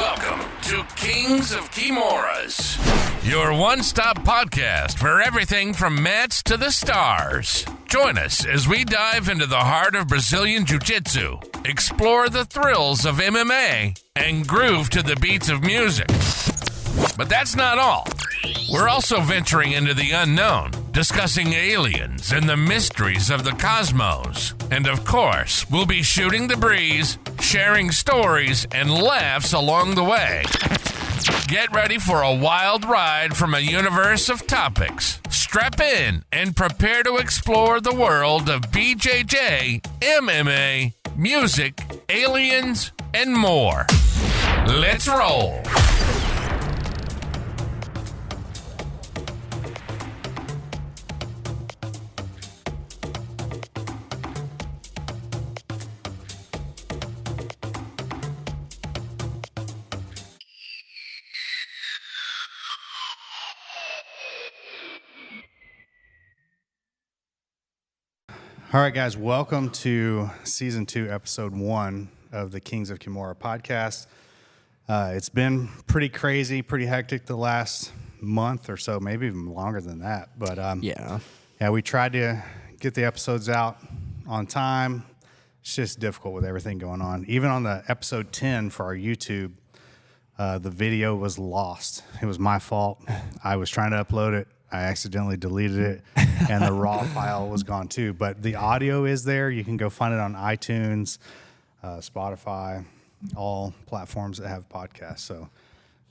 Welcome to Kings of Kimuras, your one-stop podcast for everything from mats to the stars. Join us as we dive into the heart of Brazilian Jiu-Jitsu, explore the thrills of MMA, and groove to the beats of music. But that's not all. We're also venturing into the unknown, discussing aliens and the mysteries of the cosmos. And of course, we'll be shooting the breeze, sharing stories, and laughs along the way. Get ready for a wild ride from a universe of topics. Strap in and prepare to explore the world of BJJ, MMA, music, aliens, and more. Let's roll. All right, guys, welcome to Season 2, Episode 1 of the Kings of Kimura podcast. It's been pretty crazy, pretty hectic the last month or so, maybe even longer than that. But yeah, we tried to get the episodes out on time. It's just difficult with everything going on. Even on the Episode 10 for our YouTube, the video was lost. It was my fault. I was trying to upload it. I accidentally deleted it, and the raw file was gone too. But the audio is there. You can go find it on iTunes, Spotify, all platforms that have podcasts. So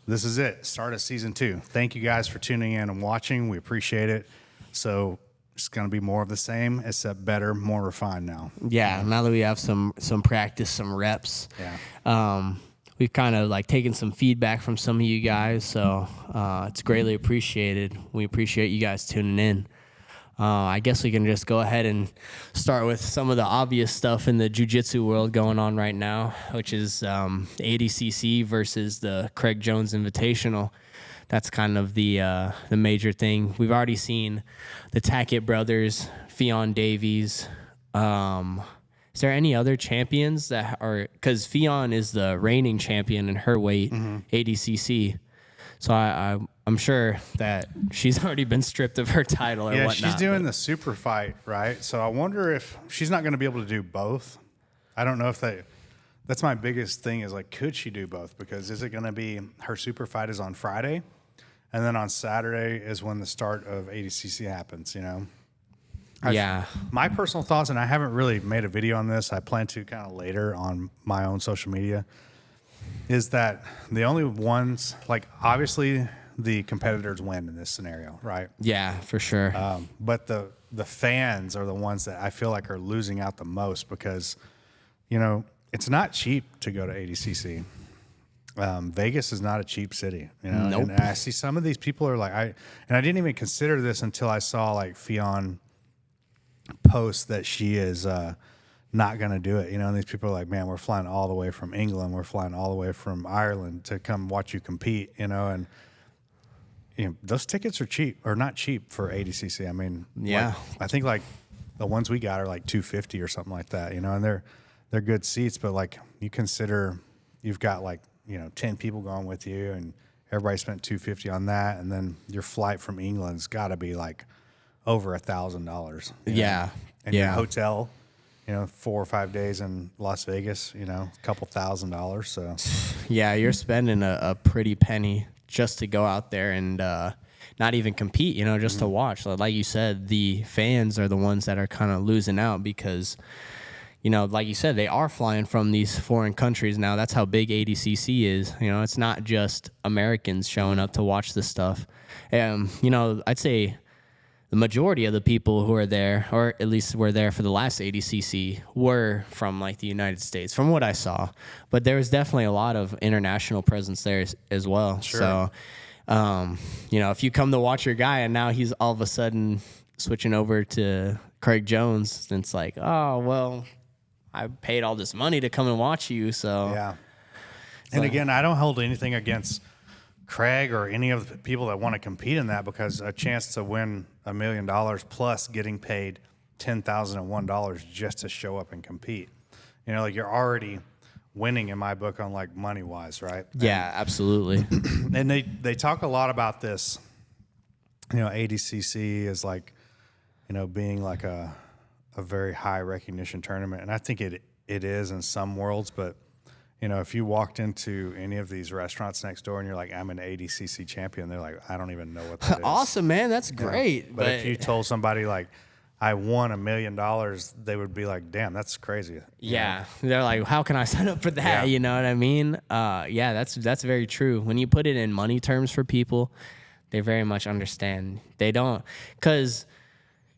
this is it. Start of Season 2. Thank you guys for tuning in and watching. We appreciate it. So it's going to be more of the same, except better, more refined now. Yeah, now that we have some practice, some reps. Yeah. We've kind of like taken some feedback from some of you guys, so it's greatly appreciated. We appreciate you guys tuning in. I guess we can just go ahead and start with some of the obvious stuff in the jiu-jitsu world going on right now, which is the ADCC versus the Craig Jones Invitational. That's kind of the major thing. We've already seen the Tackett brothers, Fionn Davies. Is there any other champions that are, because Fionn is the reigning champion in her weight, ADCC. So I'm sure that she's already been stripped of her title or whatnot. Yeah, she's doing the super fight, right? So I wonder if she's not going to be able to do both. I don't know if that's my biggest thing is like, could she do both? Because is it going to be her super fight is on Friday, and then on Saturday is when the start of ADCC happens, you know? My personal thoughts, and I haven't really made a video on this, I plan to kind of later on my own social media, is that the only ones, like obviously the competitors win in this scenario, right? Yeah, for sure. But the fans are the ones that I feel like are losing out the most because, you know, it's not cheap to go to ADCC. Vegas is not a cheap city, you know. Nope. And I see some of these people are like, I didn't even consider this until I saw like Fionn post that she is not going to do it, you know, and these people are like, man, we're flying all the way from England, we're flying all the way from Ireland to come watch you compete, you know, and you know, those tickets are cheap or not cheap for ADCC. I mean, yeah, I think like the ones we got are like $250 or something like that, you know, and they're good seats, but like you consider you've got like, you know, 10 people going with you and everybody spent $250 on that, and then your flight from England's got to be like over $1,000. Yeah. And your hotel, you know, 4 or 5 days in Las Vegas, you know, a couple $1,000. So yeah, you're spending a pretty penny just to go out there and not even compete, you know, just to watch. Like you said, the fans are the ones that are kind of losing out because, you know, like you said, they are flying from these foreign countries now. That's how big ADCC is. You know, it's not just Americans showing up to watch this stuff. You know, I'd say the majority of the people who are there, or at least were there for the last ADCC, were from like the United States, from what I saw. But there was definitely a lot of international presence there as well. Sure. So, you know, if you come to watch your guy and now he's all of a sudden switching over to Craig Jones, then it's like, oh, well, I paid all this money to come and watch you. So, yeah. And again, I don't hold anything against Craig or any of the people that want to compete in that, because a chance to win $1 million plus getting paid $10,001 just to show up and compete. You know, like you're already winning in my book on like money wise, right? Yeah, absolutely. And they talk a lot about this, ADCC is like, being like a very high recognition tournament. And I think it is in some worlds, but if you walked into any of these restaurants next door and you're like, I'm an ADCC champion, they're like, I don't even know what that is. Awesome, man. That's great. But if you told somebody like, I won $1 million, they would be like, damn, that's crazy. Yeah. They're like, how can I sign up for that? Yeah. You know what I mean? Yeah, that's very true. When you put it in money terms for people, they very much understand. They don't, because,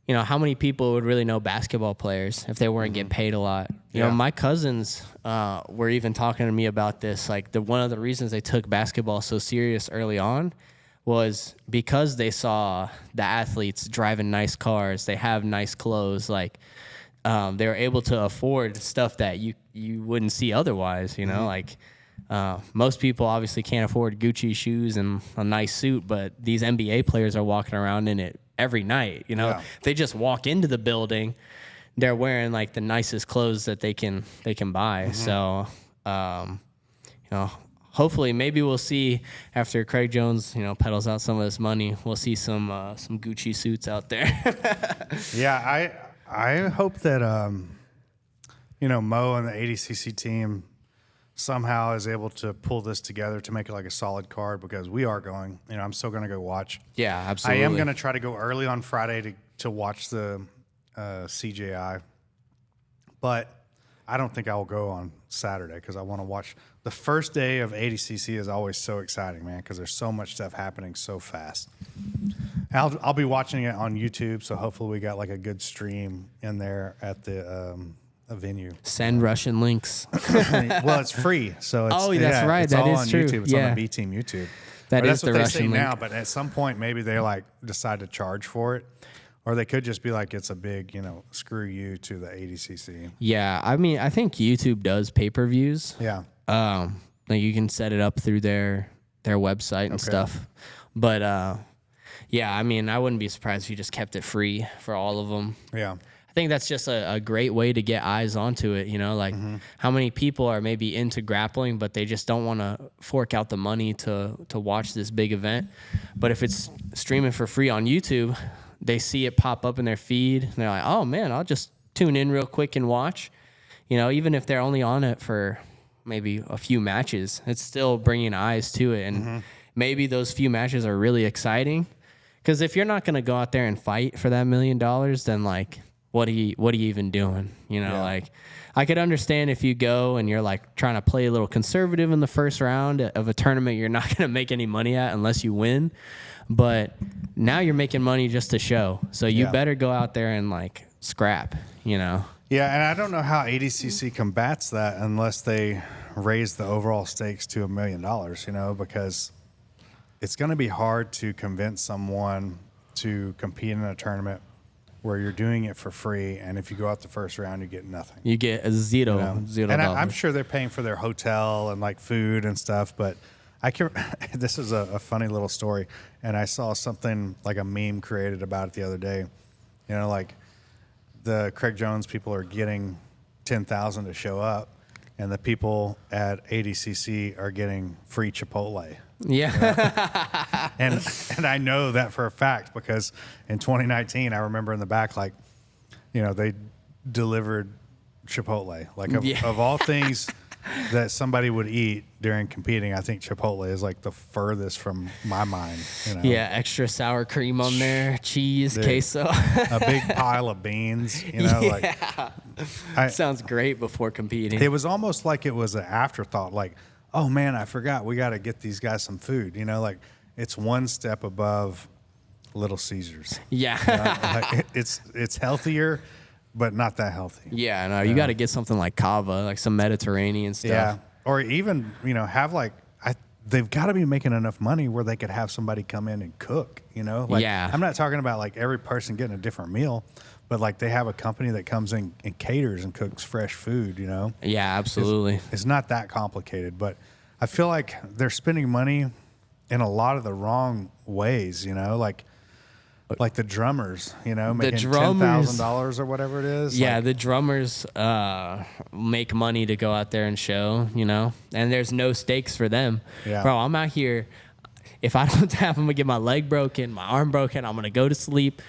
how many people would really know basketball players if they weren't getting paid a lot? You know, my cousins were even talking to me about this. Like, one of the reasons they took basketball so serious early on was because they saw the athletes driving nice cars, they have nice clothes, like they were able to afford stuff that you wouldn't see otherwise, like most people obviously can't afford Gucci shoes and a nice suit, but these NBA players are walking around in it every night, They just walk into the building, they're wearing like the nicest clothes that they can buy. So hopefully, maybe we'll see after Craig Jones, peddles out some of this money, we'll see some Gucci suits out there. Yeah, I hope that Mo and the ADCC team somehow is able to pull this together to make it like a solid card, because we are going. I'm still going to go watch. Yeah, absolutely. I am going to try to go early on Friday to watch the CJI, but I don't think I will go on Saturday because I want to watch. The first day of ADCC is always so exciting, man, because there's so much stuff happening so fast. I'll be watching it on YouTube, so hopefully we got like a good stream in there at the venue. Send Russian links. Well, it's free, so it's, that's right. It's that all is on true. YouTube. It's on the B Team YouTube. That's what the they Russian say link. now, but at some point maybe they like decide to charge for it. Or they could just be like, it's a big, screw you to the ADCC. Yeah, I mean, I think YouTube does pay-per-views. Yeah. Like you can set it up through their website and stuff. But, yeah, I mean, I wouldn't be surprised if you just kept it free for all of them. Yeah. I think that's just a great way to get eyes onto it, like how many people are maybe into grappling, but they just don't want to fork out the money to watch this big event. But if it's streaming for free on YouTube, they see it pop up in their feed, and they're like, oh, man, I'll just tune in real quick and watch. Even if they're only on it for maybe a few matches, it's still bringing eyes to it. And maybe those few matches are really exciting. Because if you're not going to go out there and fight for that $1 million, then, like, what are you even doing? Like, I could understand if you go and you're, like, trying to play a little conservative in the first round of a tournament you're not going to make any money at unless you win. But now you're making money just to show. So you better go out there and, like, scrap, Yeah, and I don't know how ADCC combats that unless they raise the overall stakes to $1 million, because it's going to be hard to convince someone to compete in a tournament where you're doing it for free, and if you go out the first round, you get nothing. You get a zero. And I'm sure they're paying for their hotel and, like, food and stuff, but this is a funny little story, and I saw something like a meme created about it the other day. Like the Craig Jones people are getting 10,000 to show up, and the people at ADCC are getting free Chipotle. Yeah. And I know that for a fact because in 2019, I remember in the back, like, they delivered Chipotle. Like of all things that somebody would eat during competing, I think Chipotle is like the furthest from my mind. Yeah, extra sour cream on there, cheese, queso. A big pile of beans, like. Sounds great before competing. It was almost like it was an afterthought, like, oh man, I forgot we got to get these guys some food. Like it's one step above Little Caesars. Yeah. Like it's healthier, but not that healthy. Yeah, no, you got to get something like kava, like some Mediterranean stuff. Yeah, or even have like they've got to be making enough money where they could have somebody come in and cook. Like, yeah. I'm not talking about like every person getting a different meal, but like they have a company that comes in and caters and cooks fresh food. Yeah, absolutely. It's not that complicated, but I feel like they're spending money in a lot of the wrong ways. Like like the drummers, making drummers, $10,000 or whatever it is. Yeah, the drummers make money to go out there and show, and there's no stakes for them. Yeah. Bro, I'm out here. If I don't tap, I'm going to get my leg broken, my arm broken. I'm going to go to sleep,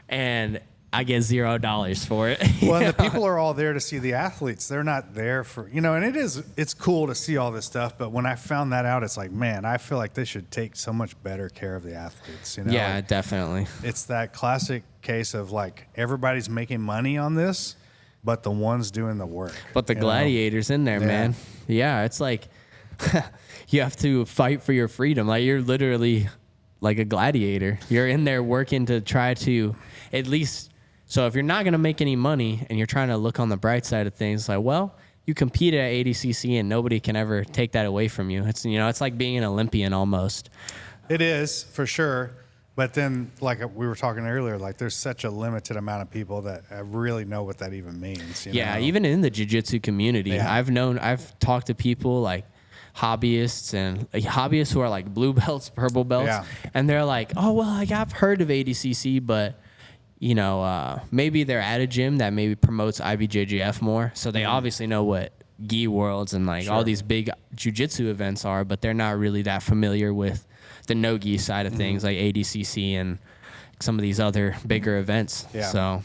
and I get $0 for it. Well, the people are all there to see the athletes. They're not there for, and it's cool to see all this stuff. But when I found that out, it's like, man, I feel like they should take so much better care of the athletes. Yeah, like, definitely. It's that classic case of like everybody's making money on this, but the ones doing the work. But the gladiators in there, man. Yeah, it's like you have to fight for your freedom. Like you're literally like a gladiator. You're in there working to try to at least. So if you're not going to make any money and you're trying to look on the bright side of things, like, well, you competed at ADCC and nobody can ever take that away from you. It's, it's like being an Olympian almost. It is for sure. But then, like we were talking earlier, like there's such a limited amount of people that really know what that even means. Yeah, even in the jiu-jitsu community, I've talked to people like hobbyists who are like blue belts, purple belts, and they're like, oh, well, like I've heard of ADCC, but maybe they're at a gym that maybe promotes IBJJF more. So they obviously know what gi worlds and like all these big jiu-jitsu events are, but they're not really that familiar with the no gi side of things like ADCC and some of these other bigger events. Yeah. So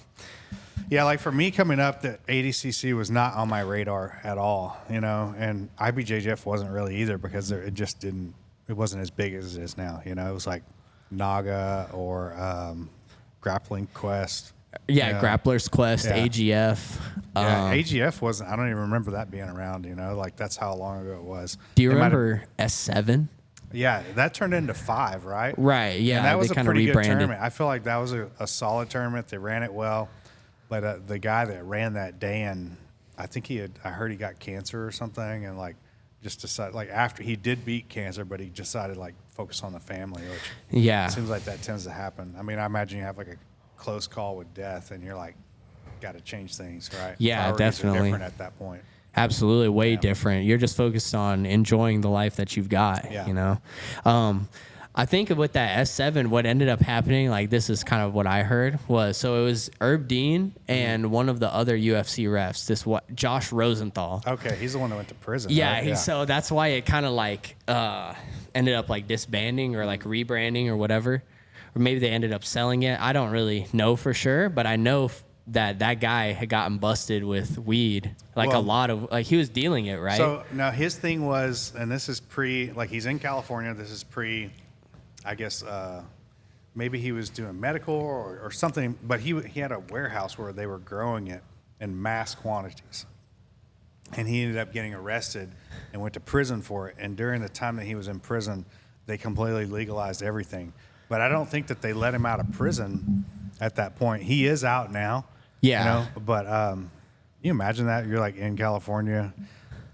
yeah, like for me coming up, the ADCC was not on my radar at all, and IBJJF wasn't really either because it wasn't as big as it is now. It was like Naga or Grappling Quest. Yeah, Grappler's Quest, AGF. AGF wasn't, I don't even remember that being around, like that's how long ago it was. Do you remember S7? Yeah, that turned into 5, right? Right, yeah. And that was a pretty good rebranded. tournament. I feel like that was a solid tournament. They ran it well. But the guy that ran that, Dan, I heard he got cancer or something and like just decided, like after he did beat cancer, but he decided like focus on the family, which seems like that tends to happen. I mean, I imagine you have like a close call with death and you're like, got to change things, right? Yeah, Priorities definitely. are different at that point. Absolutely, way different. You're just focused on enjoying the life that you've got, I think with that S7, what ended up happening, like this is kind of what I heard, was so it was Herb Dean and one of the other UFC refs, Josh Rosenthal. Okay, he's the one that went to prison. Yeah, right? So that's why it kind of like ended up like disbanding or like rebranding or whatever. Or maybe they ended up selling it. I don't really know for sure, but I know that guy had gotten busted with weed, like a lot of, like he was dealing it, right? So now his thing was, and this is like he's in California, this is I guess maybe he was doing medical or something, but he had a warehouse where they were growing it in mass quantities. And he ended up getting arrested and went to prison for it. And during the time that he was in prison, they completely legalized everything. But I don't think that they let him out of prison at that point. He is out now. Yeah. But you imagine that you're like in California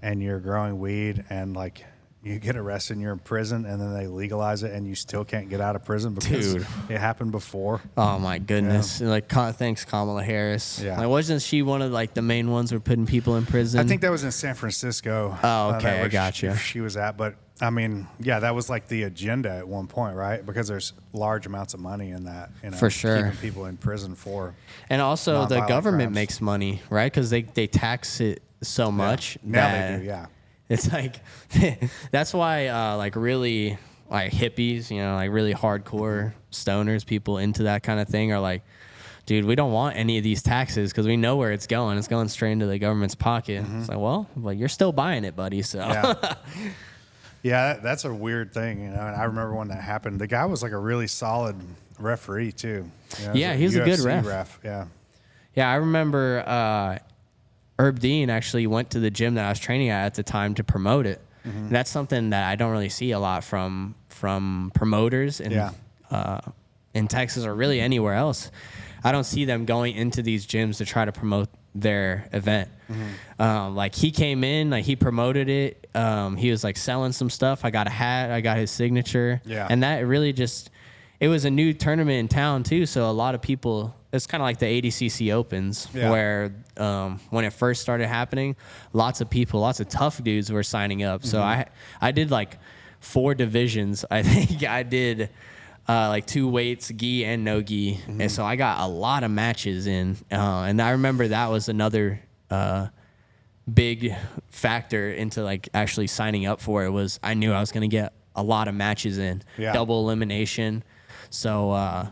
and you're growing weed and like you get arrested and you're in prison and then they legalize it and you still can't get out of prison because it happened before. Oh my goodness. Like thanks Kamala Harris. Yeah. Like wasn't she one of like the main ones who were putting people in prison? I think that was in San Francisco. Oh, okay. I got you. She was at, but I mean, yeah, that was like the agenda at one point, right? Because there's large amounts of money in that, for sure, keeping people in prison for. And also the government makes money, right? Because they tax it so much. Now they do, yeah. It's like that's why like really like hippies, like really hardcore stoners, people into that kind of thing are like, dude, we don't want any of these taxes because we know where it's going. It's going straight into the government's pocket. Mm-hmm. It's like, well, you're still buying it, buddy. So. Yeah. Yeah, that's a weird thing, And I remember when that happened. The guy was like a really solid referee too. Yeah, he was a good ref. Yeah. Yeah, I remember Herb Dean actually went to the gym that I was training at the time to promote it. Mm-hmm. And that's something that I don't really see a lot from promoters in Texas or really anywhere else. I don't see them going into these gyms to try to promote their event. Mm-hmm. Like he came in, like he promoted it. He was like selling some stuff. I got a hat. I got his signature. Yeah. And that really it was a new tournament in town too. So a lot of people, it's kind of like the ADCC Opens where when it first started happening, lots of tough dudes were signing up. Mm-hmm. So I did like 4 divisions. I think I did like 2 weights, gi and no gi. And so I got a lot of matches in. And I remember that was another big factor into like actually signing up for it, was I knew I was going to get a lot of matches in, double elimination. So,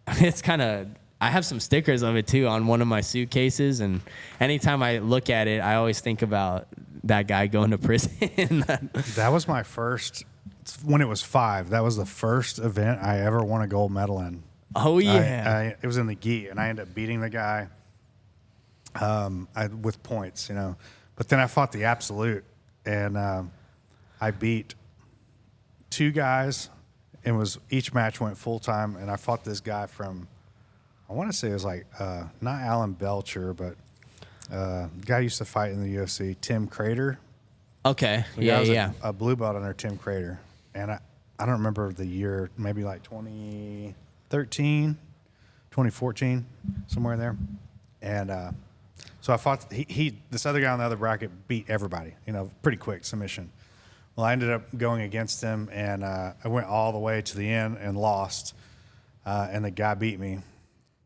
it's kind of, I have some stickers of it too on one of my suitcases. And anytime I look at it, I always think about that guy going to prison. That was my first, when it was 5, that was the first event I ever won a gold medal in. Oh, yeah. It was in the gi, and I ended up beating the guy with points, you know. But then I fought the absolute, and I beat 2 guys, and each match went full time, and I fought this guy from, I want to say it was like, not Alan Belcher, but guy used to fight in the UFC, Tim Crater. Okay. So Yeah. A blue belt under Tim Crater. And I don't remember the year, maybe like 2013, 2014, somewhere in there. And so I fought, this other guy on the other bracket beat everybody, you know, pretty quick submission. Well, I ended up going against him, and I went all the way to the end and lost. And the guy beat me.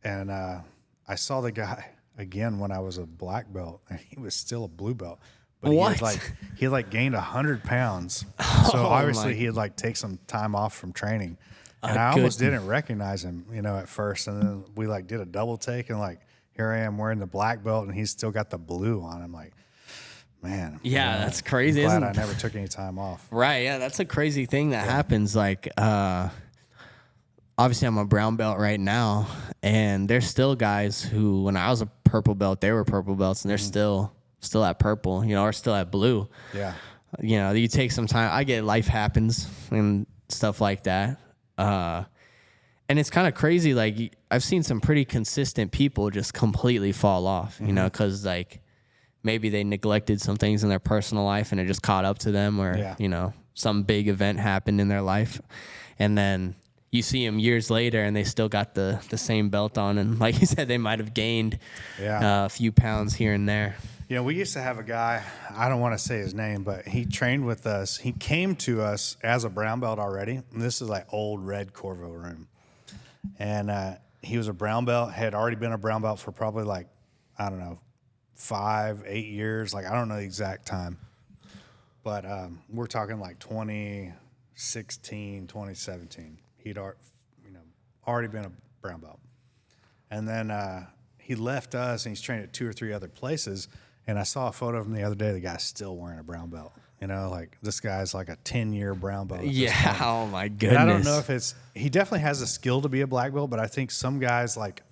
And I saw the guy again when I was a black belt, and he was still a blue belt. But what? He had gained 100 pounds. So obviously he had like take some time off from training. And I almost didn't recognize him, you know, at first. And then we like did a double take, and like here I am wearing the black belt, and he's still got the blue on. I'm like, man. Yeah, that's crazy. I'm glad I never took any time off. Right. Yeah, that's a crazy thing that happens. Like, obviously I'm a brown belt right now, and there's still guys who, when I was a purple belt, they were purple belts, and they're still at purple, you know, or still at blue. Yeah. You know, you take some time. I get life happens and stuff like that. And it's kind of crazy. Like, I've seen some pretty consistent people just completely fall off, you know, because like maybe they neglected some things in their personal life and it just caught up to them, or, you know, some big event happened in their life. And then you see them years later and they still got the same belt on. And like you said, they might have gained a few pounds here and there. You know, we used to have a guy, I don't want to say his name, but he trained with us. He came to us as a brown belt already. And this is like old Red Corvo room. And he was a brown belt, had already been a brown belt for probably like, I don't know, 5, 8 years. Like, I don't know the exact time. But we're talking like 2016, 2017. He'd already been a brown belt. And then he left us, and he's trained at 2 or 3 other places. And I saw a photo of him the other day. The guy's still wearing a brown belt. You know, like this guy's like a 10-year brown belt. Yeah. Oh my goodness. And I don't know if he definitely has the skill to be a black belt, but I think some guys like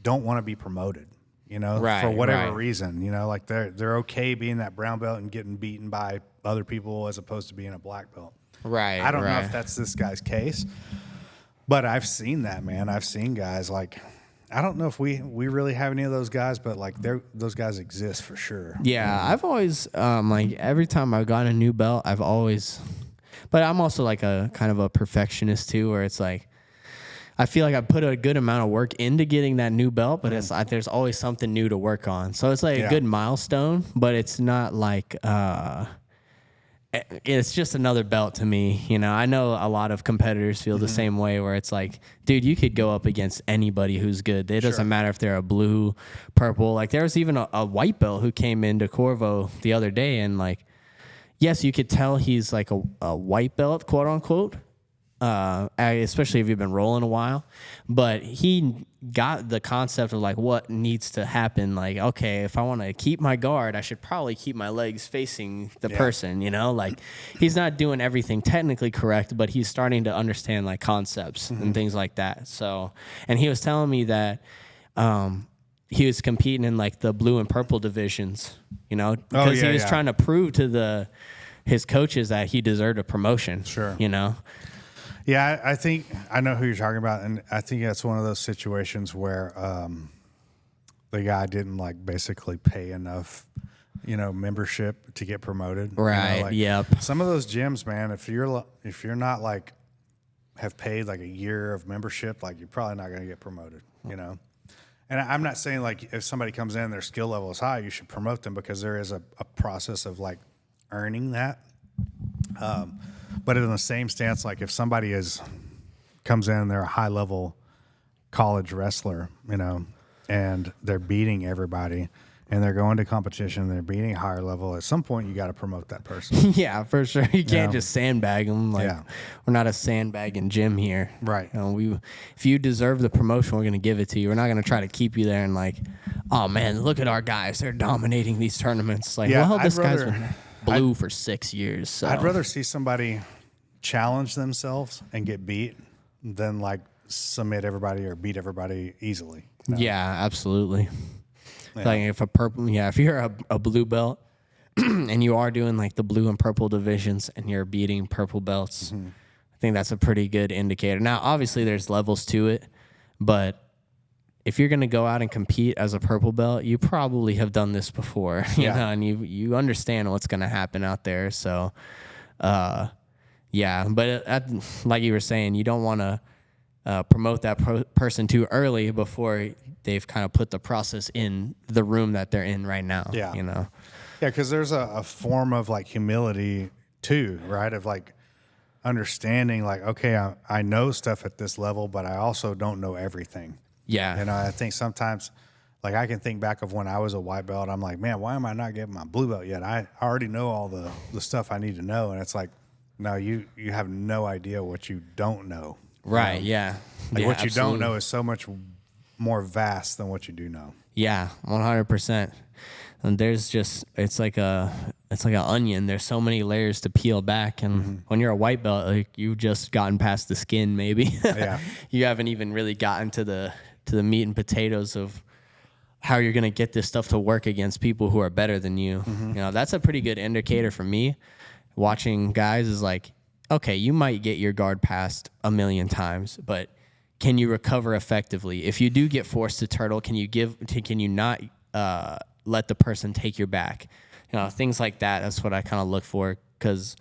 don't want to be promoted, you know, for whatever reason. You know, like they're okay being that brown belt and getting beaten by other people as opposed to being a black belt. Right. I don't know if that's this guy's case, but I've seen that, man. I've seen guys like, I don't know if we really have any of those guys, but like those guys exist for sure. Yeah, I've always like every time I've gotten a new belt, but I'm also like a kind of a perfectionist too, where it's like I feel like I put a good amount of work into getting that new belt, but it's like there's always something new to work on. So it's like a good milestone, but it's not like it's just another belt to me. You know, I know a lot of competitors feel the same way, where it's like, dude, you could go up against anybody who's good. It doesn't matter if they're a blue, purple. Like there was even a white belt who came into Corvo the other day, and like, yes, you could tell he's like a white belt, quote unquote, especially if you've been rolling a while. But he got the concept of like what needs to happen. Like, okay, if I want to keep my guard, I should probably keep my legs facing the person, you know? Like he's not doing everything technically correct, but he's starting to understand like concepts and things like that. So, and he was telling me that he was competing in like the blue and purple divisions, you know, because he was trying to prove to his coaches that he deserved a promotion, you know? Yeah, I think I know who you're talking about, and I think that's one of those situations where the guy didn't like basically pay enough, you know, membership to get promoted. Right. You know, like, yep. Some of those gyms, man, if you're not like have paid like a year of membership, like you're probably not going to get promoted. You know, and I'm not saying like if somebody comes in, their skill level is high, you should promote them, because there is a process of like earning that. But in the same stance, like if somebody comes in, they're a high level college wrestler, you know, and they're beating everybody and they're going to competition, they're beating higher level, at some point you got to promote that person. Yeah, for sure. You can't just sandbag them. Like, we're not a sandbagging gym here. Right. You know, if you deserve the promotion, we're going to give it to you. We're not going to try to keep you there and like, oh man, look at our guys. They're dominating these tournaments. Like, well, this guy's been blue for 6 years. So I'd rather see somebody challenge themselves and get beat than like submit everybody or beat everybody easily. You know? Yeah, absolutely. Yeah. Like if you're a blue belt and you are doing like the blue and purple divisions and you're beating purple belts, I think that's a pretty good indicator. Now, obviously there's levels to it, but if you're going to go out and compete as a purple belt, you probably have done this before, you know, and you understand what's going to happen out there. So, yeah, but like you were saying, you don't want to promote that person too early before they've kind of put the process in the room that they're in right now. Yeah. You know? Yeah, because there's a form of like humility too, right? Of like understanding like, okay, I know stuff at this level, but I also don't know everything. Yeah. And I think sometimes, like I can think back of when I was a white belt, I'm like, man, why am I not getting my blue belt yet? I already know all the stuff I need to know. And it's like, no, you have no idea what you don't know. Right, yeah. Like yeah, what you absolutely. don't know is so much more vast than what you do know. Yeah, 100%. And there's just it's like an onion. There's so many layers to peel back, and when you're a white belt, like you've just gotten past the skin, maybe. Yeah. You haven't even really gotten to the meat and potatoes of how you're gonna get this stuff to work against people who are better than you. You know, that's a pretty good indicator for me. Watching guys is like, okay, you might get your guard passed a million times, but can you recover effectively? If you do get forced to turtle, can you not let the person take your back? You know, things like that. That's what I kind of look for, because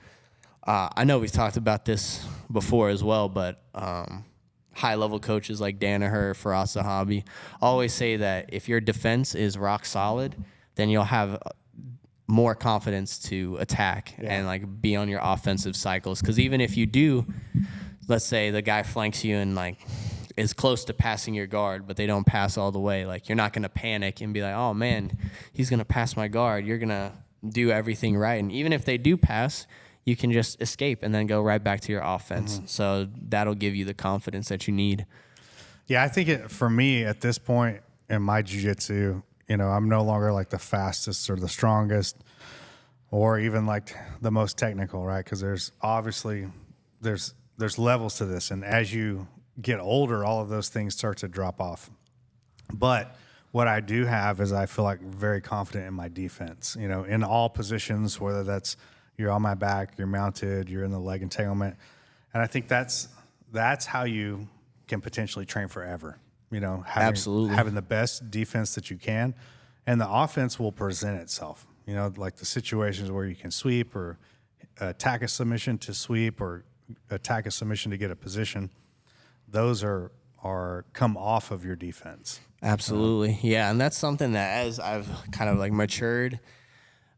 I know we've talked about this before as well, but high-level coaches like Danaher, Faraz Zahabi always say that if your defense is rock solid, then you'll have more confidence to attack and like be on your offensive cycles. Because even if you do, let's say the guy flanks you and like is close to passing your guard, but they don't pass all the way, like you're not going to panic and be like, oh man, he's going to pass my guard. You're going to do everything right. And even if they do pass, you can just escape and then go right back to your offense. So that'll give you the confidence that you need. Yeah, I think for me at this point in my jiu-jitsu, you know, I'm no longer like the fastest or the strongest or even like the most technical, right? Because there's obviously there's levels to this, and as you get older, all of those things start to drop off. But what I do have is I feel like very confident in my defense, you know, in all positions, whether that's you're on my back, you're mounted, you're in the leg entanglement. And I think that's how you can potentially train forever, you know, having the best defense that you can. And the offense will present itself, you know, like the situations where you can sweep or attack a submission to sweep or attack a submission to get a position. Those are come off of your defense. Absolutely. Yeah. And that's something that as I've kind of like matured,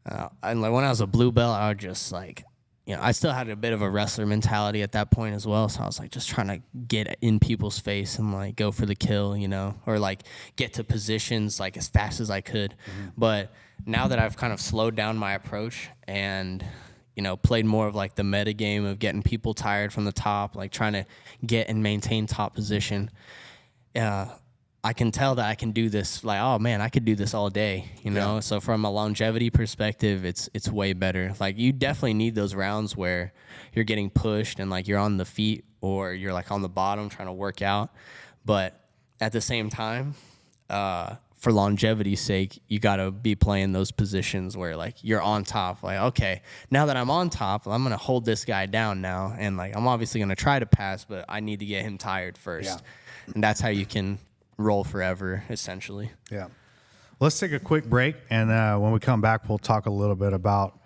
and like when I was a blue belt, I would just like, you know, I still had a bit of a wrestler mentality at that point as well. So I was like just trying to get in people's face and like go for the kill, you know, or like get to positions like as fast as I could. But now that I've kind of slowed down my approach and, you know, played more of like the meta game of getting people tired from the top, like trying to get and maintain top position, I can tell that I can do this. Like, oh man, I could do this all day, you know? So from a longevity perspective, it's way better. Like you definitely need those rounds where you're getting pushed and like you're on the feet or you're like on the bottom trying to work out. But at the same time, for longevity's sake, you got to be playing those positions where like you're on top. Like, okay, now that I'm on top, I'm going to hold this guy down now. And like, I'm obviously going to try to pass, but I need to get him tired first. Yeah. And that's how you can roll forever, essentially. Yeah. Let's take a quick break. And when we come back, we'll talk a little bit about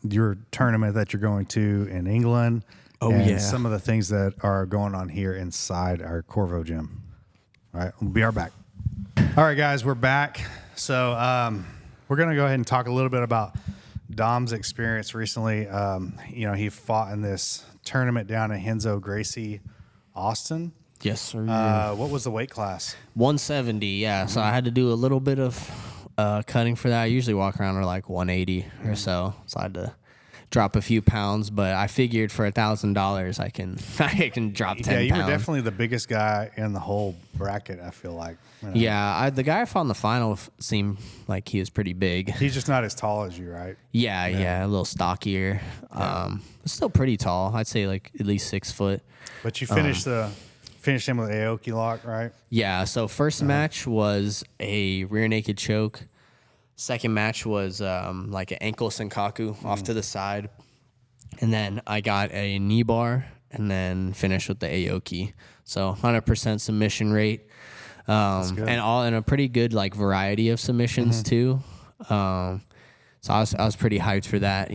your tournament that you're going to in England. And some of the things that are going on here inside our Corvo gym. All right. We'll be right back. All right, guys, we're back. So we're going to go ahead and talk a little bit about Dom's experience recently. He fought in this tournament down in Renzo Gracie, Austin. Yes, sir. What was the weight class? 170, yeah. So I had to do a little bit of cutting for that. I usually walk around at like 180 or so. So I had to drop a few pounds, but I figured for $1,000 I can drop 10 Yeah, you pounds. were definitely the biggest guy in the whole bracket, I feel like. Yeah, the guy I fought in the final seemed like he was pretty big. He's just not as tall as you, right? Yeah, a little stockier. Still pretty tall. I'd say like at least 6 foot. But you finished him with Aoki lock, right? Yeah, so first match was a rear naked choke. Second match was like an ankle senkaku off to the side. And then I got a knee bar and then finished with the Aoki. So 100% submission rate. And all in a pretty good like variety of submissions too. So I was pretty hyped for that,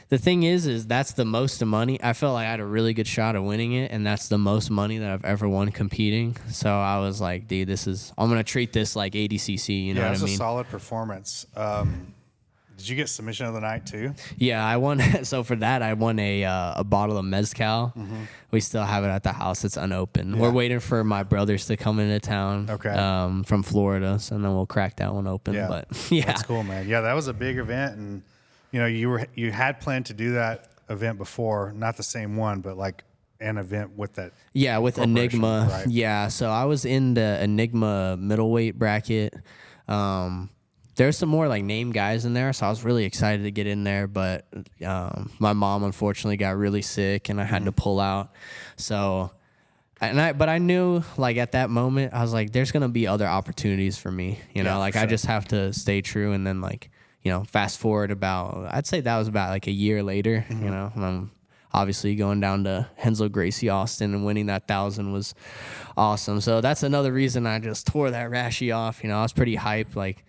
The thing is that's the most money. I felt like I had a really good shot of winning it, and that's the most money that I've ever won competing. So I was like, dude, I'm going to treat this like ADCC, you know what I mean? Yeah, it's a solid performance. Did you get submission of the night too? Yeah, I won. So for that, I won a bottle of Mezcal. We still have it at the house. It's unopened. Yeah. We're waiting for my brothers to come into town from Florida, so then we'll crack that one open. Yeah. But yeah. That's cool, man. Yeah, that was a big event, and you had planned to do that event before, not the same one, but like an event with that. Yeah, with Enigma. Right? Yeah, so I was in the Enigma middleweight bracket. There's some more like name guys in there, so I was really excited to get in there. But my mom unfortunately got really sick, and I had to pull out. So, but I knew like at that moment I was like, there's gonna be other opportunities for me. I just have to stay true, and then like. Fast forward I'd say that was about like a year later, and I'm obviously going down to Renzo Gracie, Austin, and winning that 1,000 was awesome. So that's another reason I just tore that rashy off. I was pretty hyped, like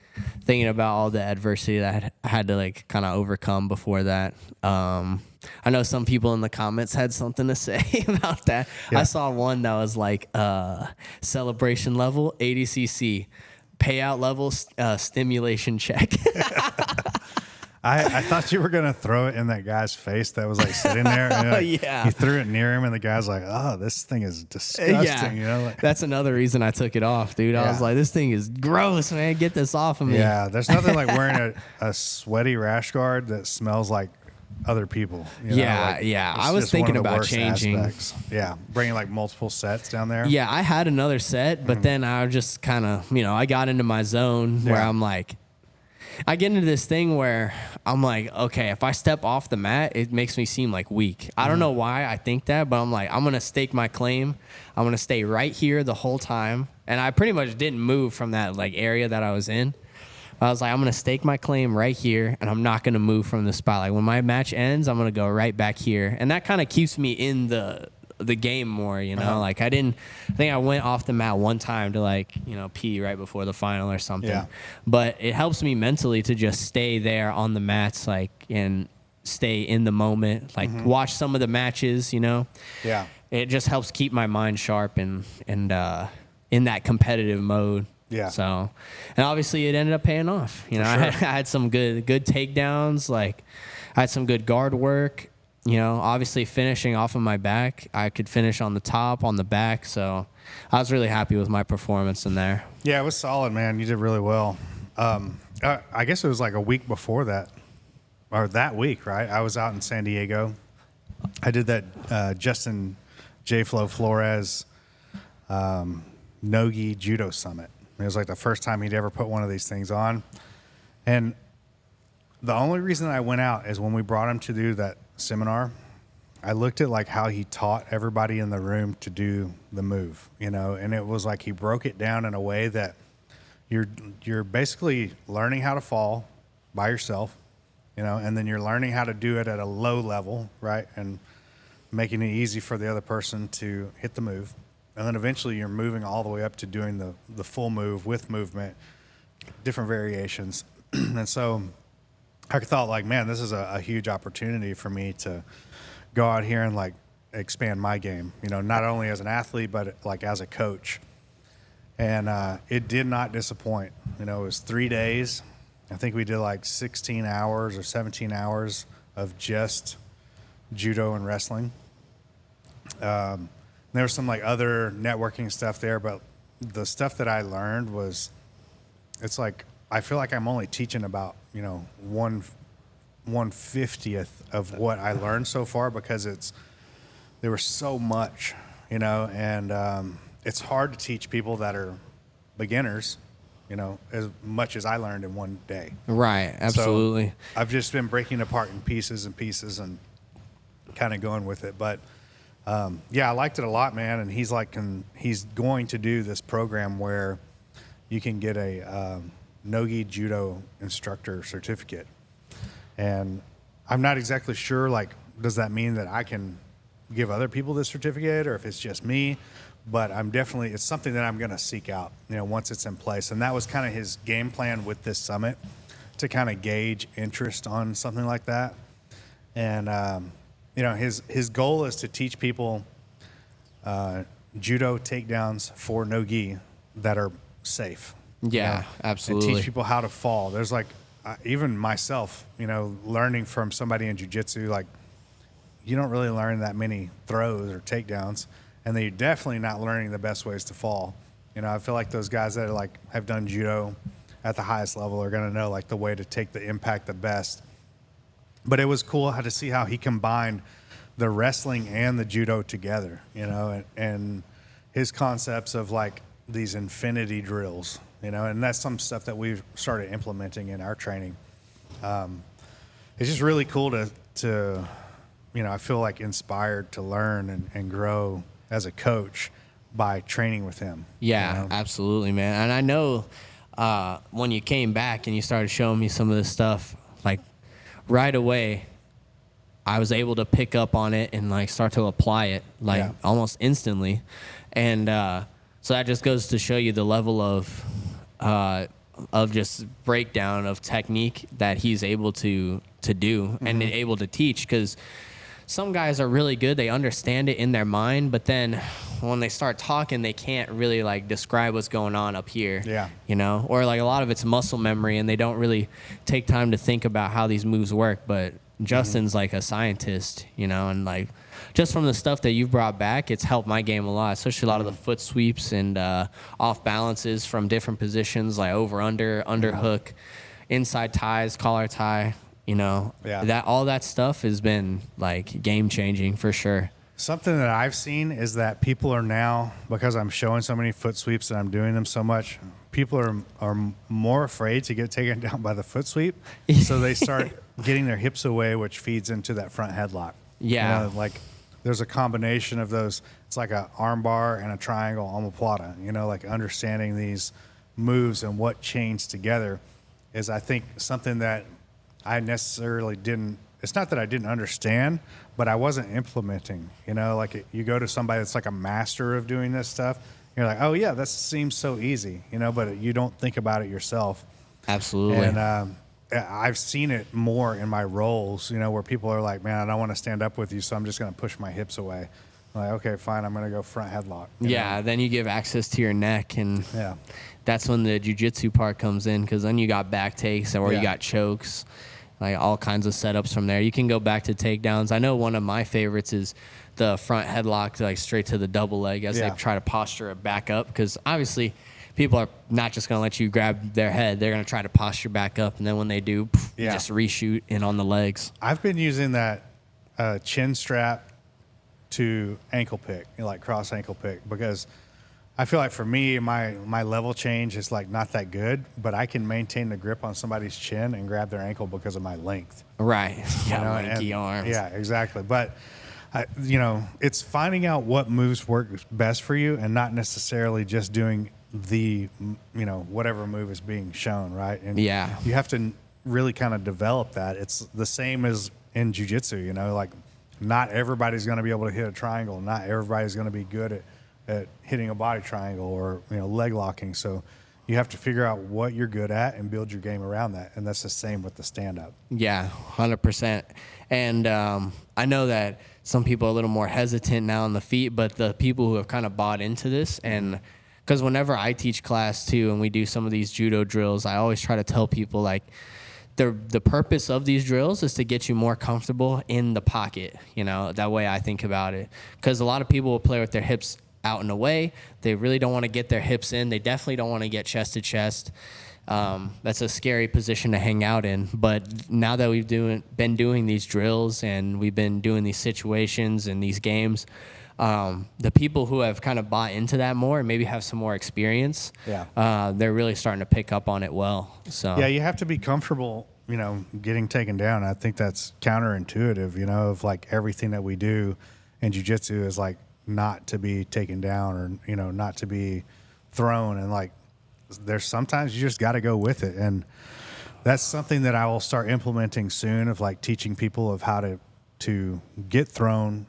thinking about all the adversity that I had to like kind of overcome before that. I know some people in the comments had something to say about that. Yeah. I saw one that was like celebration level ADCC. Payout level stimulation check. I thought you were going to throw it in that guy's face that was like sitting there. And, yeah. You threw it near him, and the guy's like, oh, this thing is disgusting. Yeah. That's another reason I took it off, dude. I was like, this thing is gross, man. Get this off of me. Yeah, there's nothing like wearing a sweaty rash guard that smells like other people. I was thinking about changing. Aspects. Yeah, bringing like multiple sets down there. Yeah, I had another set, but then I just kind of, I got into my zone where I'm like, I get into this thing where I'm like, okay, if I step off the mat, it makes me seem like weak. I don't know why I think that, but I'm like, I'm going to stake my claim. I'm going to stay right here the whole time. And I pretty much didn't move from that like area that I was in. I was like, I'm going to stake my claim right here, and I'm not going to move from the spot. Like, when my match ends, I'm going to go right back here. And that kind of keeps me in the game more, Like, I think I went off the mat one time to, like, pee right before the final or something. Yeah. But it helps me mentally to just stay there on the mats, like, and stay in the moment. Like, watch some of the matches, Yeah. It just helps keep my mind sharp and in that competitive mode. Yeah. So, and obviously it ended up paying off. I had some good takedowns. Like, I had some good guard work. Obviously finishing off of my back, I could finish on the top, on the back. So, I was really happy with my performance in there. Yeah, it was solid, man. You did really well. I guess it was like a week before that, or that week, right? I was out in San Diego. I did that Justin J. Flo Flores Nogi Judo Summit. It was like the first time he'd ever put one of these things on. And the only reason I went out is when we brought him to do that seminar, I looked at like how he taught everybody in the room to do the move, and it was like he broke it down in a way that you're basically learning how to fall by yourself, and then you're learning how to do it at a low level, right? And making it easy for the other person to hit the move. And then eventually you're moving all the way up to doing the full move with movement, different variations. And so I thought, like, man, this is a huge opportunity for me to go out here and, like, expand my game, not only as an athlete, but, like, as a coach. And it did not disappoint. It was 3 days. I think we did like 16 hours or 17 hours of just judo and wrestling. There was some like other networking stuff there, but the stuff that I learned was, it's like, I feel like I'm only teaching about, 1/50th of what I learned so far, because there was so much, and it's hard to teach people that are beginners, as much as I learned in one day. Right, absolutely. So I've just been breaking apart in pieces and kind of going with it. But I liked it a lot, man. And he's going to do this program where you can get a no-gi judo instructor certificate. And I'm not exactly sure, like, does that mean that I can give other people this certificate, or if it's just me? But it's something that I'm going to seek out, once it's in place. And that was kind of his game plan with this summit, to kind of gauge interest on something like that. And, his goal is to teach people judo takedowns for no-gi that are safe. Yeah, absolutely. And teach people how to fall. There's like, even myself, learning from somebody in jiu-jitsu, like, you don't really learn that many throws or takedowns, and then you're definitely not learning the best ways to fall. I feel like those guys that have done judo at the highest level are going to know like the way to take the impact the best. But it was cool to see how he combined the wrestling and the judo together, and his concepts of like these infinity drills, and that's some stuff that we've started implementing in our training. It's just really cool to I feel like inspired to learn and grow as a coach by training with him. Yeah, absolutely, man. And I know when you came back and you started showing me some of this stuff, like right away, I was able to pick up on it and like start to apply it almost instantly. And so that just goes to show you the level of just breakdown of technique that he's able to do and able to teach. Because some guys are really good, they understand it in their mind, but then when they start talking, they can't really like describe what's going on up here. Yeah. Or like a lot of it's muscle memory, and they don't really take time to think about how these moves work. But Justin's like a scientist, and like just from the stuff that you've brought back, it's helped my game a lot, especially a lot of the foot sweeps and off balances from different positions, like over, under hook, inside ties, collar tie. That all that stuff has been like game changing for sure. Something that I've seen is that people are now, because I'm showing so many foot sweeps and I'm doing them so much, people are more afraid to get taken down by the foot sweep. So they start getting their hips away, which feeds into that front headlock. Yeah. Like there's a combination of those. It's like a arm bar and a triangle omoplata, like understanding these moves and what chains together is, I think, something that I necessarily didn't, it's not that I didn't understand, but I wasn't implementing, like you go to somebody that's like a master of doing this stuff. You're like, oh yeah, that seems so easy, but you don't think about it yourself. Absolutely. And I've seen it more in my roles, where people are like, man, I don't want to stand up with you, so I'm just going to push my hips away. I'm like, okay, fine, I'm going to go front headlock. Then you give access to your neck, and that's when the jiu-jitsu part comes in, because then you got back takes or you got chokes. Like all kinds of setups from there. You can go back to takedowns. I know one of my favorites is the front headlock, like straight to the double leg as they try to posture it back up. Because obviously, people are not just going to let you grab their head. They're going to try to posture back up, and then when they do, you just reshoot in on the legs. I've been using that chin strap to ankle pick, like cross ankle pick, because I feel like for me, my level change is like not that good, but I can maintain the grip on somebody's chin and grab their ankle because of my length. Right. Lanky arms. Yeah, exactly. But, it's finding out what moves work best for you and not necessarily just doing the, whatever move is being shown, right? And you have to really kind of develop that. It's the same as in jiu-jitsu, like not everybody's going to be able to hit a triangle. Not everybody's going to be good at hitting a body triangle or leg locking. So you have to figure out what you're good at and build your game around that. And that's the same with the stand-up. Yeah, 100%. And I know that some people are a little more hesitant now on the feet, but the people who have kind of bought into this and Because whenever I teach class too, and we do some of these judo drills, I always try to tell people like the purpose of these drills is to get you more comfortable in the pocket. You know, that way I think about it. Because a lot of people will play with their hips out and away. They really don't want to get their hips in. They definitely don't want to get chest to chest. That's a scary position to hang out in. But now that we've been doing these drills and we've been doing these situations and these games, the people who have kind of bought into that more and maybe have some more experience, they're really starting to pick up on it well. So yeah, you have to be comfortable, you know, getting taken down. I think that's counterintuitive, you know, of like everything that we do in jiu-jitsu is like not to be taken down or, you know, not to be thrown. And like there's sometimes you just got to go with it. And that's something that I will start implementing soon, of like teaching people of how to get thrown,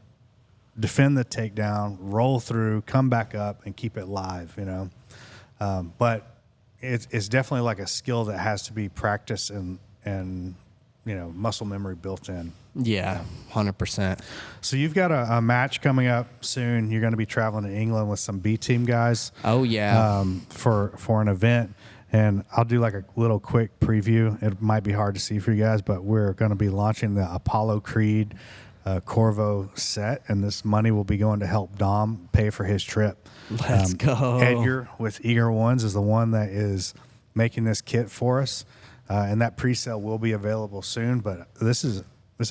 defend the takedown, roll through, come back up, and keep it live, you know. But it's definitely like a skill that has to be practiced and you know, muscle memory built in. Yeah, 100%. So you've got a match coming up soon. You're going to be traveling to England with some B team guys. Oh yeah. For an event. And I'll do like a little quick preview. It might be hard to see for you guys, but we're going to be launching the Apollo Creed Corvo set, and this money will be going to help Dom pay for his trip. Let's go. Edgar with Eager Ones is the one that is making this kit for us, and that pre-sale will be available soon. But this is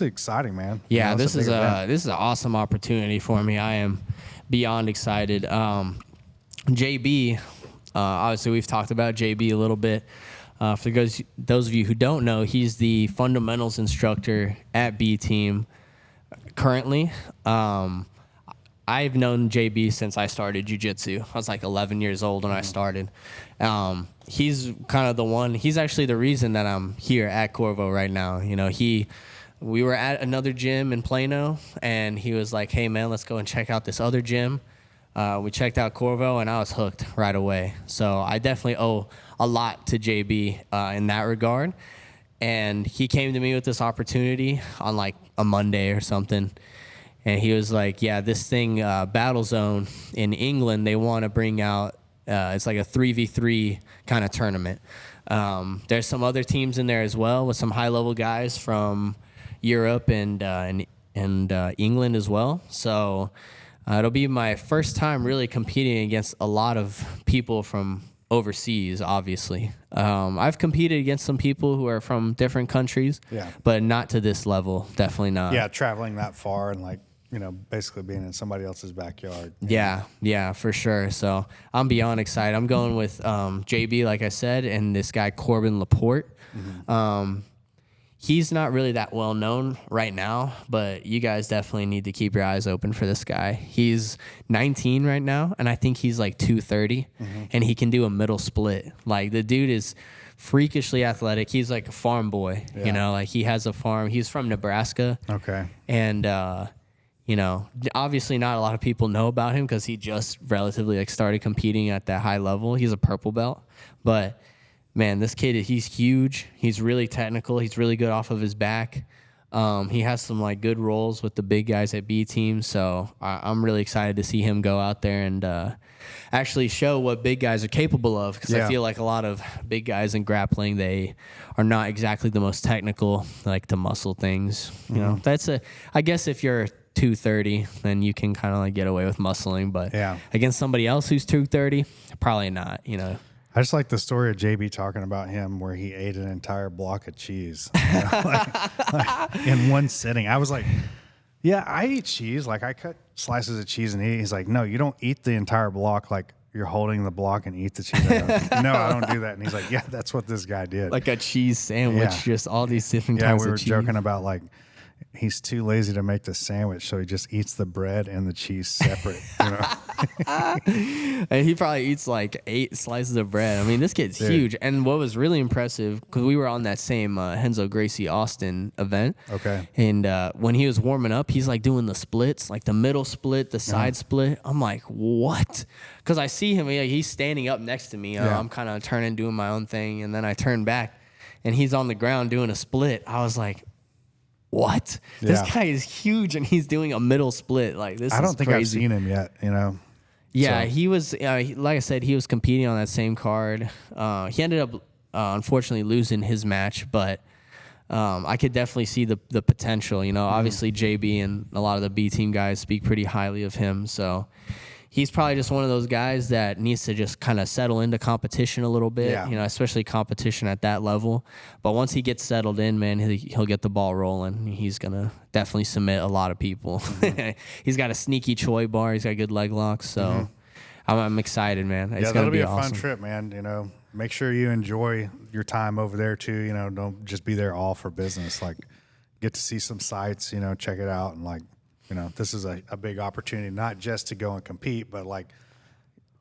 exciting, man. Yeah, you know, this is an awesome opportunity for me. I am beyond excited. JB, obviously we've talked about JB a little bit. For those of you who don't know, he's the fundamentals instructor at B Team currently. I've known JB since I started jiu-jitsu. I was like 11 years old when I started. He's kind of the one. He's actually the reason that I'm here at Corvo right now. You know, we were at another gym in Plano, and he was like, "Hey man, let's go and check out this other gym." We checked out Corvo, and I was hooked right away. So I definitely owe a lot to JB in that regard. And he came to me with this opportunity on like a Monday or something. And he was like, yeah, this thing, Battle Zone in England, they want to bring out, it's like a 3v3 kind of tournament. There's some other teams in there as well with some high-level guys from Europe and England as well. So it'll be my first time really competing against a lot of people from overseas, obviously. I've competed against some people who are from different countries, but not to this level. Definitely not. Yeah, traveling that far and like, you know, basically being in somebody else's backyard. Yeah, for sure. So I'm beyond excited. I'm going with JB, like I said, and this guy Corbin Laporte. Mm-hmm. He's not really that well known right now, but you guys definitely need to keep your eyes open for this guy. He's 19 right now, and I think he's like 230, and he can do a middle split. Like, the dude is freakishly athletic. He's like a farm boy, you know, like he has a farm. He's from Nebraska. Okay. And, you know, obviously not a lot of people know about him because he just relatively like started competing at that high level. He's a purple belt, but man, this kid, he's huge. He's really technical. He's really good off of his back. He has some like good roles with the big guys at B Team. So I'm really excited to see him go out there and actually show what big guys are capable of. Because I feel like a lot of big guys in grappling, they are not exactly the most technical, like to muscle things. You know, I guess if you're 230, then you can kind of like get away with muscling. But against somebody else who's 230, probably not, you know. I just like the story of JB talking about him where he ate an entire block of cheese, you know, like in one sitting. I was like, yeah, I eat cheese. Like, I cut slices of cheese and eat. He's like, no, you don't eat the entire block. Like, you're holding the block and eat the cheese. No, I don't do that. And he's like, yeah, that's what this guy did. Like a cheese sandwich, just all these different kinds of cheese. Yeah, we were joking about like, he's too lazy to make the sandwich, so he just eats the bread and the cheese separate. You know? And he probably eats like 8 slices of bread. I mean, this kid's huge. And what was really impressive, because we were on that same Renzo Gracie Austin event. Okay. And when he was warming up, he's like doing the splits, like the middle split, the side split. I'm like, what? Because I see him, he's standing up next to me. I'm kind of turning, doing my own thing. And then I turn back, and he's on the ground doing a split. I was like, what? This guy is huge, and he's doing a middle split. Like, this is crazy. I don't think I've seen him yet, you know. Yeah, So- he was, like I said, he was competing on that same card. He ended up, unfortunately, losing his match, but I could definitely see the potential. You know, obviously JB and a lot of the B team guys speak pretty highly of him, so he's probably just one of those guys that needs to just kind of settle into competition a little bit, Yeah. you know, especially competition at that level. But once he gets settled in, man, he'll get the ball rolling. He's going to definitely submit a lot of people. He's got a sneaky Choi bar. He's got good leg locks. So I'm excited, man. It's going that'll to be a awesome. fun trip, man. You know, make sure you enjoy your time over there too. You know, don't just be there all for business. Like, get to see some sights, you know, check it out. And like, you know, this is a big opportunity, not just to go and compete, but like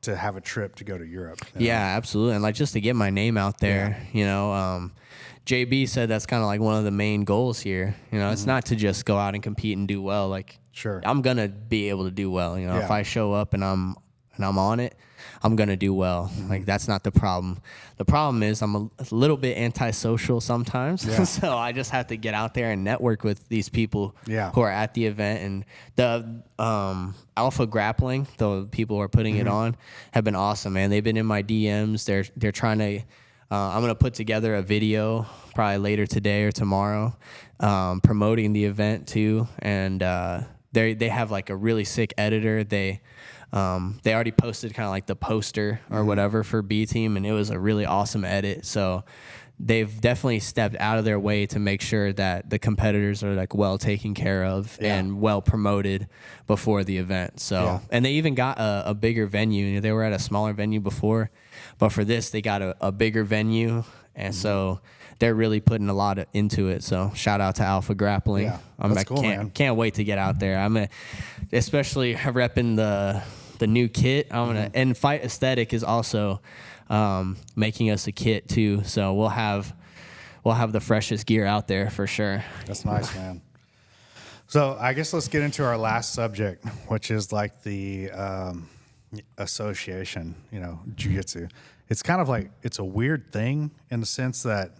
to have a trip to go to Europe. You know? Yeah, absolutely. And like just to get my name out there, you know, JB said that's kind of like one of the main goals here. You know, it's not to just go out and compete and do well. Like, Sure. I'm going to be able to do well. You know, Yeah. if I show up and I'm on it, I'm going to do well. Like, that's not the problem. The problem is I'm a little bit antisocial sometimes. Yeah. So I just have to get out there and network with these people Yeah. who are at the event. And the Alpha Grappling, the people who are putting it on, have been awesome, man. They've been in my DMs. They're trying to I'm going to put together a video probably later today or tomorrow promoting the event too. And they have like a really sick editor. They already posted kind of like the poster or whatever for B Team, and it was a really awesome edit. So they've definitely stepped out of their way to make sure that the competitors are like well taken care of and well promoted before the event. So, and they even got a bigger venue. You know, they were at a smaller venue before, but for this, they got a bigger venue. And so they're really putting a lot into it. So shout out to Alpha Grappling. Yeah, that's cool, man. Can't wait to get out there. Especially repping the new kit. And Fight Aesthetic is also making us a kit too. So we'll have the freshest gear out there for sure. That's nice, man. So I guess let's get into our last subject, which is like the association, you know, jiu-jitsu. It's kind of like, it's a weird thing in the sense that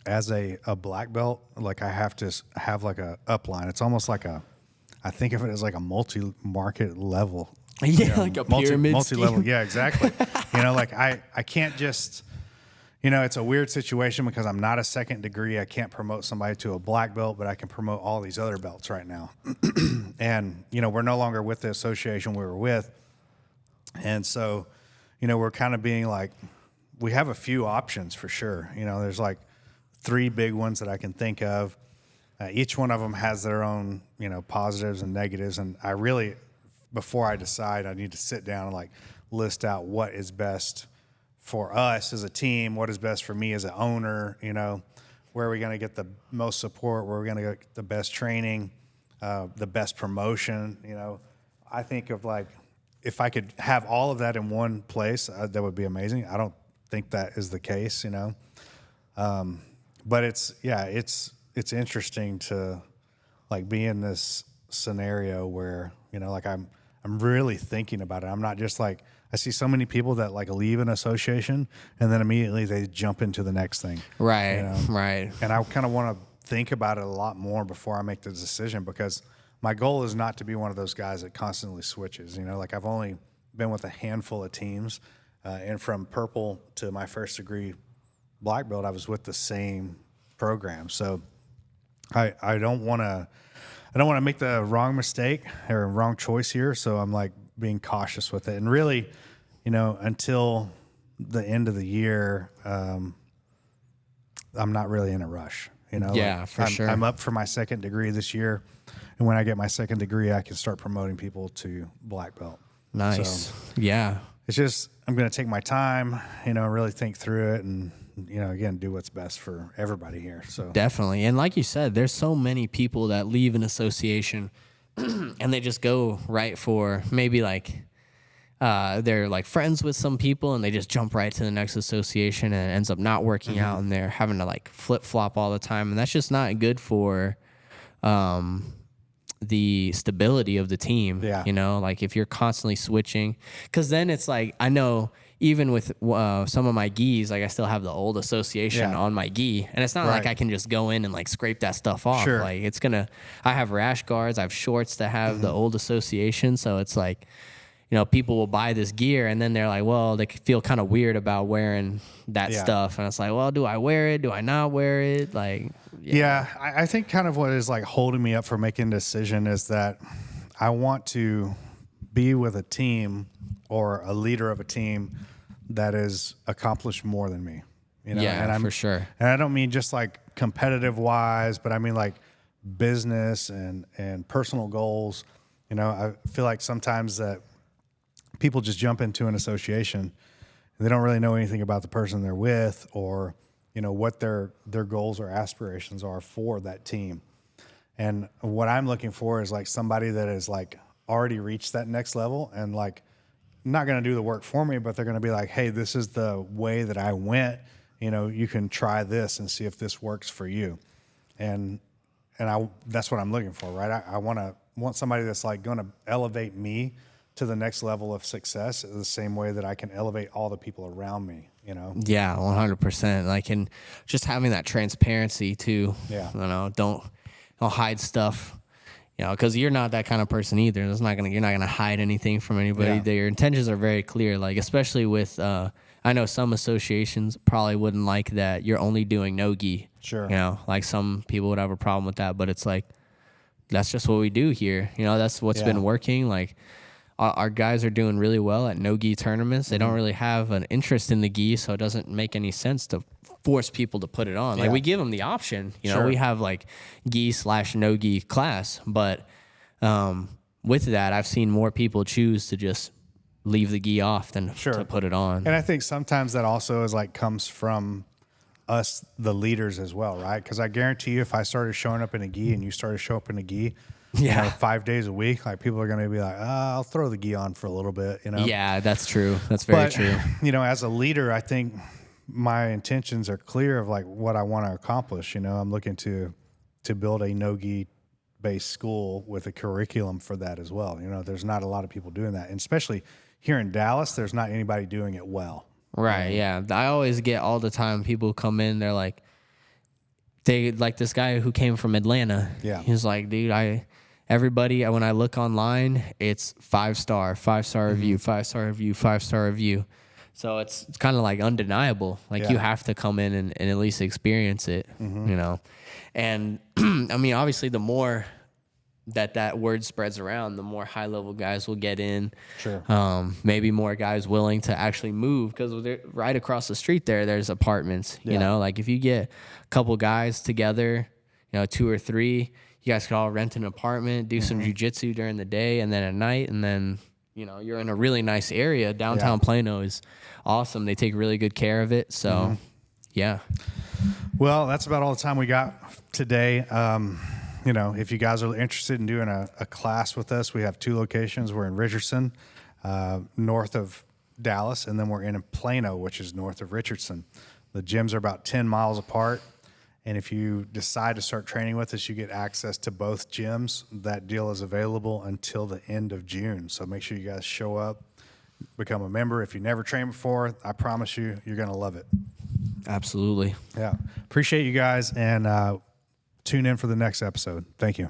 as a black belt, like I have to have like a upline. It's almost like I think of it as like a multi-market level. Yeah, you know, like a pyramid multi-level. scheme. Yeah, exactly. You know, like I can't just, you know, it's a weird situation because I'm not a second degree. I can't promote somebody to a black belt, but I can promote all these other belts right now. And, you know, we're no longer with the association we were with. And so, you know, we're kind of being like, we have a few options for sure. You know, there's like 3 big ones that I can think of. Each one of them has their own, you know, positives and negatives. And I really, before I decide, I need to sit down and like list out what is best for us as a team, what is best for me as an owner, you know, where are we going to get the most support, where are we going to get the best training, the best promotion, you know. I think of like, if I could have all of that in one place, that would be amazing. I don't think that is the case, you know. But it's interesting to like be in this scenario where, you know, like I'm really thinking about it. I'm not just like, I see so many people that like leave an association and then immediately they jump into the next thing. Right, you know? right. And I kind of want to think about it a lot more before I make the decision, because my goal is not to be one of those guys that constantly switches. You know, like I've only been with a handful of teams, and from purple to my first degree black belt, I was with the same program. So I don't want to make the wrong mistake or wrong choice here. So I'm like being cautious with it. And really, you know, until the end of the year, I'm not really in a rush. You know, Yeah, like for sure. I'm up for my second degree this year. And when I get my second degree, I can start promoting people to black belt. Nice. So Yeah. it's just, I'm going to take my time, you know, really think through it and, you know, again, do what's best for everybody here. So Definitely. And like you said, there's so many people that leave an association and they just go right for maybe like they're like friends with some people and they just jump right to the next association and it ends up not working out and they're having to like flip flop all the time. And that's just not good for the stability of the team. Yeah. You know, like if you're constantly switching, because then it's like, I know even with some of my gis, like I still have the old association Yeah. on my gi, and it's not like Right. I can just go in and like scrape that stuff off. Sure. Like I have rash guards, I have shorts that have the old association, so it's like people will buy this gear and then they're like, well, they feel kind of weird about wearing that stuff. And it's like, well, do I wear it? Do I not wear it? Like, I think kind of what is like holding me up for making a decision is that I want to be with a team or a leader of a team that is accomplished more than me. For sure. And I don't mean just like competitive wise, but I mean like business and personal goals. I feel like sometimes that people just jump into an association and they don't really know anything about the person they're with or, what their goals or aspirations are for that team. And what I'm looking for is like somebody that is like already reached that next level and like not going to do the work for me, but they're going to be like, hey, this is the way that I went. You can try this and see if this works for you. And that's what I'm looking for, right? I want somebody that's like going to elevate me to the next level of success the same way that I can elevate all the people around me, Yeah, 100%. Like, and just having that transparency too. Yeah. Don't hide stuff, because you're not that kind of person either. You're not gonna hide anything from anybody. Yeah. Your intentions are very clear. Like, especially with, I know some associations probably wouldn't like that you're only doing no-gi. Sure. Like some people would have a problem with that, but it's like, that's just what we do here. That's what's been working. Like, our guys are doing really well at no-gi tournaments. They don't really have an interest in the gi, so it doesn't make any sense to force people to put it on. Like, we give them the option. Sure. We have like gi/no-gi class, but with that, I've seen more people choose to just leave the gi off than to put it on. And I think sometimes that also is like comes from us, the leaders as well, right? Because I guarantee you, if I started showing up in a gi and you started showing up in a gi, 5 days a week, like people are going to be like, I'll throw the gi on for a little bit, Yeah, that's true. That's very true. As a leader, I think my intentions are clear of like what I want to accomplish. I'm looking to build a no-gi based school with a curriculum for that as well. There's not a lot of people doing that, and especially here in Dallas, there's not anybody doing it well. Right. Yeah. I always get all the time people come in, they're like, they like this guy who came from Atlanta. Yeah. He's like, dude, everybody, when I look online, it's 5-star review, 5-star review, 5-star review. So it's kind of like undeniable. Like you have to come in and at least experience it, And I mean, obviously the more that word spreads around, the more high level guys will get in. Sure. Maybe more guys willing to actually move, because right across the street there's apartments. Like if you get a couple guys together, 2 or 3, you guys could all rent an apartment, do some jiu-jitsu during the day and then at night, and then you're in a really nice area. Downtown Plano is awesome. They take really good care of it. So yeah. Well, that's about all the time we got today. If you guys are interested in doing a class with us, we have 2 locations. We're in Richardson, north of Dallas, and then we're in Plano, which is north of Richardson. The gyms are about 10 miles apart, and if you decide to start training with us, you get access to both gyms. That deal is available until the end of June, so make sure you guys show up, become a member. If you never trained before, I promise you, you're going to love it. Absolutely. Yeah. Appreciate you guys, and tune in for the next episode. Thank you.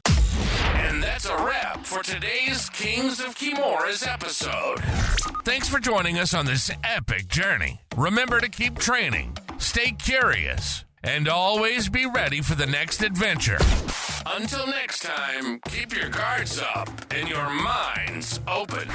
And that's a wrap for today's Kings of Kimuras episode. Thanks for joining us on this epic journey. Remember to keep training, stay curious, and always be ready for the next adventure. Until next time, keep your guards up and your minds open.